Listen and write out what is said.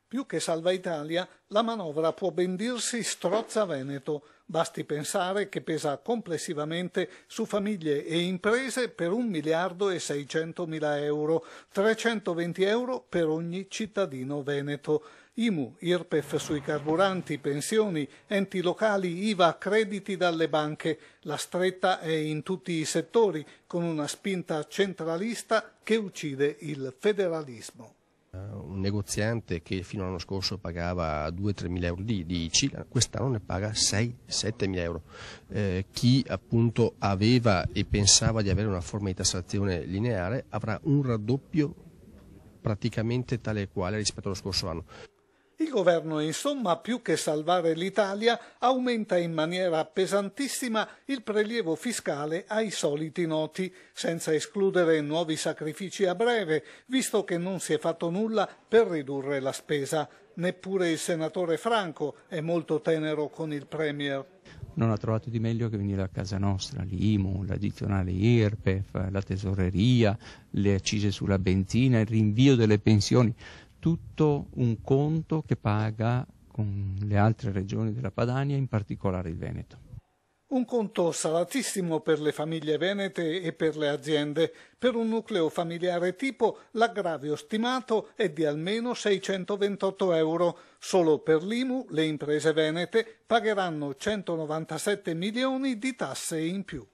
Più che salva Italia, la manovra può ben dirsi strozza Veneto. Basti pensare che pesa complessivamente su famiglie e imprese per 1.600.000 euro, 320 euro per ogni cittadino veneto. IMU, IRPEF sui carburanti, pensioni, enti locali, IVA, crediti dalle banche. La stretta è in tutti i settori, con una spinta centralista che uccide il federalismo. Un negoziante che fino all'anno scorso pagava 2-3 mila euro di ICI, quest'anno ne paga 6-7 mila euro. Chi appunto aveva e pensava di avere una forma di tassazione lineare avrà un raddoppio praticamente tale e quale rispetto allo scorso anno. Il governo, insomma, più che salvare l'Italia, aumenta in maniera pesantissima il prelievo fiscale ai soliti noti, senza escludere nuovi sacrifici a breve, visto che non si è fatto nulla per ridurre la spesa. Neppure il senatore Franco è molto tenero con il Premier. Non ha trovato di meglio che venire a casa nostra, l'IMU, l'addizionale IRPEF, la tesoreria, le accise sulla benzina, il rinvio delle pensioni. Tutto un conto che paga con le altre regioni della Padania, in particolare il Veneto. Un conto salatissimo per le famiglie venete e per le aziende. Per un nucleo familiare tipo l'aggravio stimato è di almeno 628 euro. Solo per l'IMU le imprese venete pagheranno 197 milioni di tasse in più.